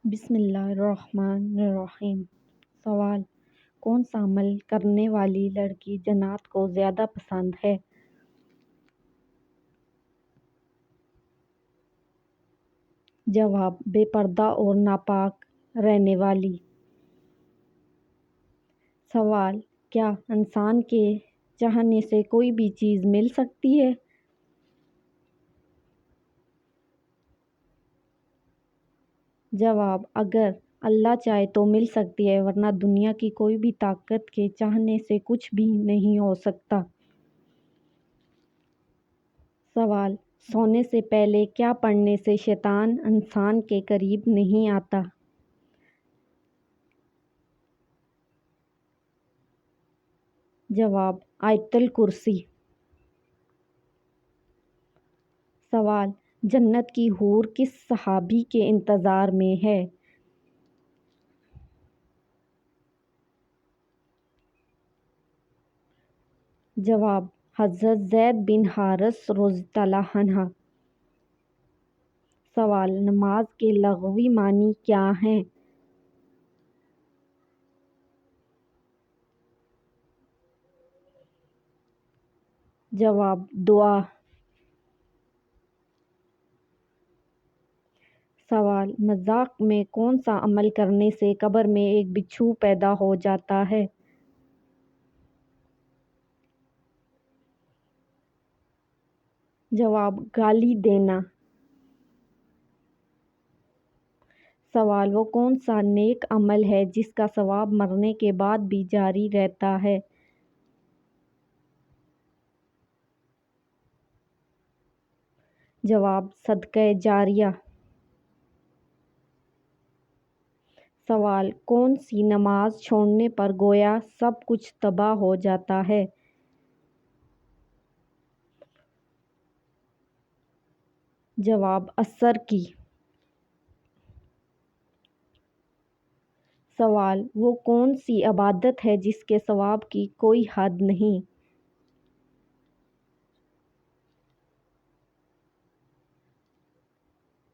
بسم اللہ الرحمن الرحیم۔ سوال: کون سا عمل کرنے والی لڑکی جنات کو زیادہ پسند ہے؟ جواب: بے پردہ اور ناپاک رہنے والی۔ سوال: کیا انسان کے چاہنے سے کوئی بھی چیز مل سکتی ہے؟ جواب: اگر اللہ چاہے تو مل سکتی ہے، ورنہ دنیا کی کوئی بھی طاقت کے چاہنے سے کچھ بھی نہیں ہو سکتا۔ سوال: سونے سے پہلے کیا پڑھنے سے شیطان انسان کے قریب نہیں آتا؟ جواب: آیت الکرسی۔ سوال: جنت کی حور کس صحابی کے انتظار میں ہے؟ جواب: حضرت زید بن حارث رضی اللہ عنہ۔ سوال: نماز کے لغوی معنی کیا ہیں؟ جواب: دعا۔ سوال: مذاق میں کون سا عمل کرنے سے قبر میں ایک بچھو پیدا ہو جاتا ہے؟ جواب: گالی دینا۔ سوال: وہ کون سا نیک عمل ہے جس کا ثواب مرنے کے بعد بھی جاری رہتا ہے؟ جواب: صدقہ جاریہ۔ سوال: کون سی نماز چھوڑنے پر گویا سب کچھ تباہ ہو جاتا ہے؟ جواب: عصر کی۔ سوال: وہ کون سی عبادت ہے جس کے ثواب کی کوئی حد نہیں؟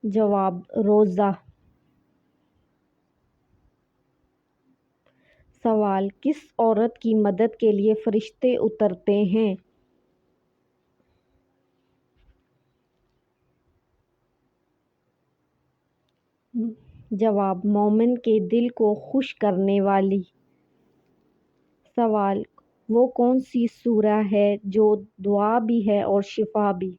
جواب: روزہ۔ سوال: کس عورت کی مدد کے لیے فرشتے اترتے ہیں؟ جواب: مومن کے دل کو خوش کرنے والی۔ سوال: وہ کون سی سورہ ہے جو دعا بھی ہے اور شفا بھی؟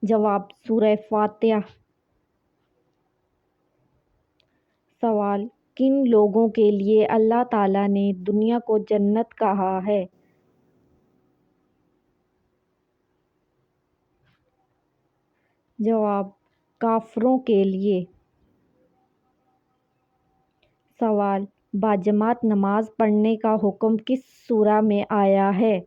جواب: سورہ فاتحہ۔ سوال: کن لوگوں کے لیے اللہ تعالیٰ نے دنیا کو جنت کہا ہے؟ جواب: کافروں کے لیے۔ سوال: باجماعت نماز پڑھنے کا حکم کس سورہ میں آیا ہے؟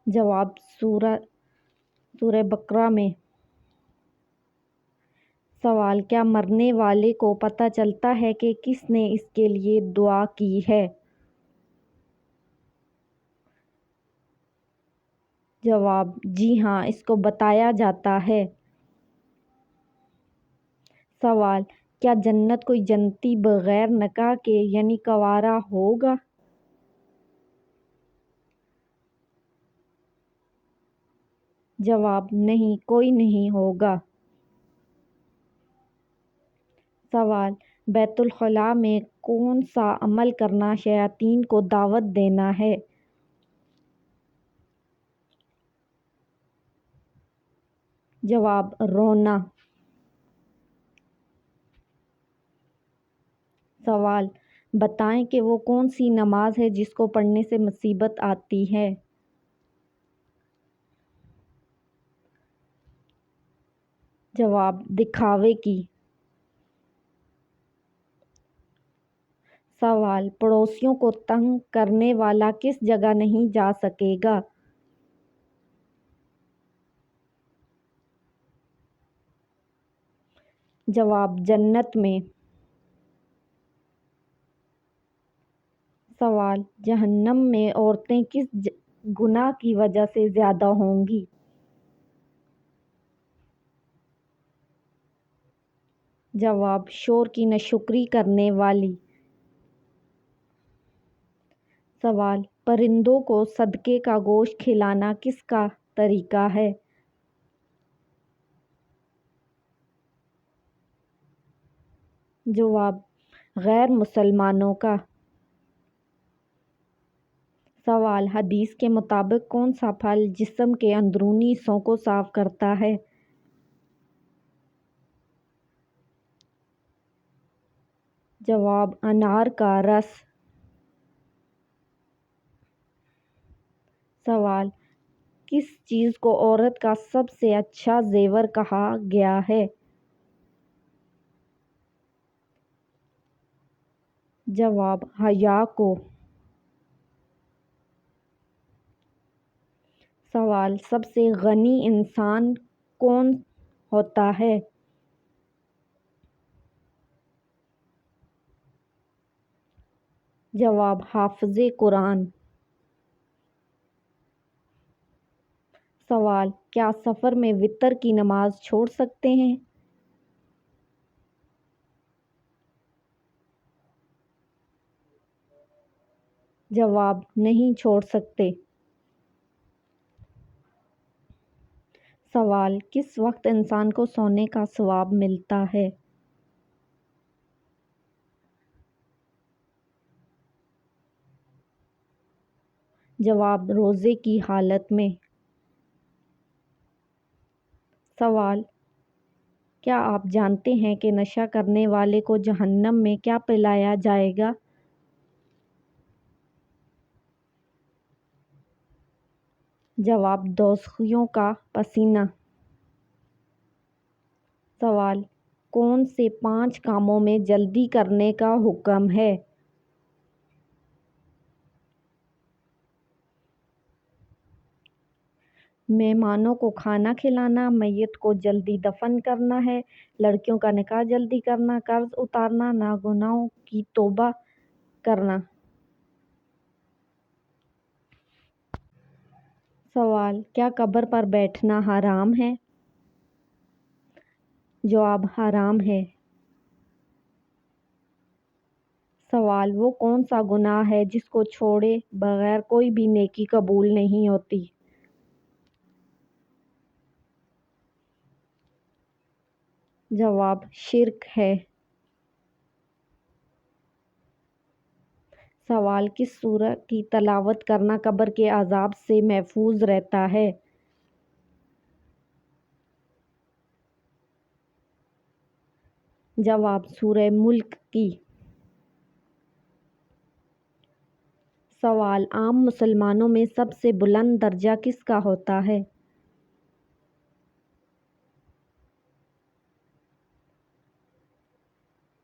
جواب: سورہ بقرہ میں۔ سوال: کیا مرنے والے کو پتہ چلتا ہے کہ کس نے اس کے لیے دعا کی ہے؟ جواب: جی ہاں، اس کو بتایا جاتا ہے۔ سوال: کیا جنت کوئی جنتی بغیر نکاح کے یعنی کنوارا ہوگا؟ جواب: نہیں، کوئی نہیں ہوگا۔ سوال: بیت الخلاء میں کون سا عمل کرنا شیاطین کو دعوت دینا ہے؟ جواب: رونا۔ سوال: بتائیں کہ وہ کون سی نماز ہے جس کو پڑھنے سے مصیبت آتی ہے؟ جواب: دکھاوے کی۔ سوال: پڑوسیوں کو تنگ کرنے والا کس جگہ نہیں جا سکے گا؟ جواب: جنت میں۔ سوال: جہنم میں عورتیں کس گناہ کی وجہ سے زیادہ ہوں گی؟ جواب: شور کی ناشکری کرنے والی۔ سوال: پرندوں کو صدقے کا گوشت کھلانا کس کا طریقہ ہے؟ جواب: غیر مسلمانوں کا۔ سوال: حدیث کے مطابق کون سا پھل جسم کے اندرونی حصوں کو صاف کرتا ہے؟ جواب: انار کا رس۔ سوال: کس چیز کو عورت کا سب سے اچھا زیور کہا گیا ہے؟ جواب: حیا کو۔ سوال: سب سے غنی انسان کون ہوتا ہے؟ جواب: حافظ قرآن۔ سوال: کیا سفر میں وتر کی نماز چھوڑ سکتے ہیں؟ جواب: نہیں چھوڑ سکتے۔ سوال: کس وقت انسان کو سونے کا ثواب ملتا ہے؟ جواب: روزے کی حالت میں۔ سوال: کیا آپ جانتے ہیں کہ نشہ کرنے والے کو جہنم میں کیا پلایا جائے گا؟ جواب: دوزخیوں کا پسینہ۔ سوال: کون سے 5 کاموں میں جلدی کرنے کا حکم ہے؟ مہمانوں کو کھانا کھلانا، میت کو جلدی دفن کرنا ہے، لڑکیوں کا نکاح جلدی کرنا، قرض اتارنا، ناگناہوں کی توبہ کرنا۔ سوال: کیا قبر پر بیٹھنا حرام ہے؟ جواب: حرام ہے۔ سوال: وہ کون سا گناہ ہے جس کو چھوڑے بغیر کوئی بھی نیکی قبول نہیں ہوتی؟ جواب: شرک ہے۔ سوال: کس سورہ کی تلاوت کرنا قبر کے عذاب سے محفوظ رہتا ہے؟ جواب: سورہ ملک کی۔ سوال: عام مسلمانوں میں سب سے بلند درجہ کس کا ہوتا ہے؟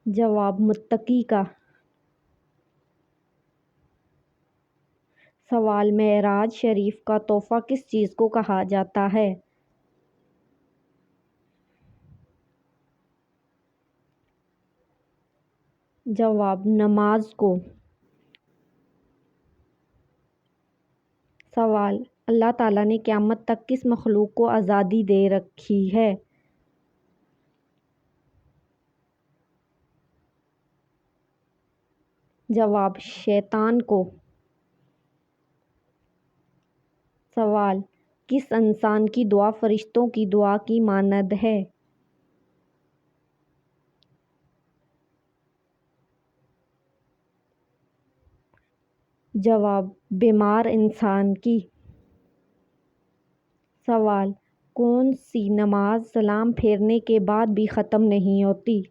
جواب: متقی کا۔ سوال: معراج شریف کا تحفہ کس چیز کو کہا جاتا ہے؟ جواب: نماز کو۔ سوال: اللہ تعالیٰ نے قیامت تک کس مخلوق کو آزادی دے رکھی ہے؟ جواب: شیطان کو۔ سوال: کس انسان کی دعا فرشتوں کی دعا کی مانند ہے؟ جواب: بیمار انسان کی۔ سوال: کون سی نماز سلام پھیرنے کے بعد بھی ختم نہیں ہوتی؟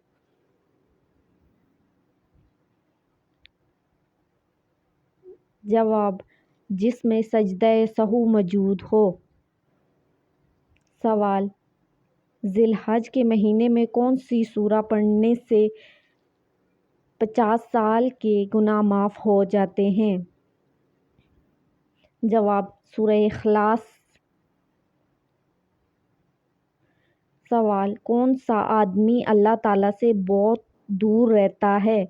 جواب: جس میں سجدہ سہو موجود ہو۔ سوال: ذی الحج کے مہینے میں کون سی سورہ پڑھنے سے 50 سال کے گناہ معاف ہو جاتے ہیں؟ جواب: سورہ اخلاص۔ سوال: کون سا آدمی اللہ تعالیٰ سے بہت دور رہتا ہے؟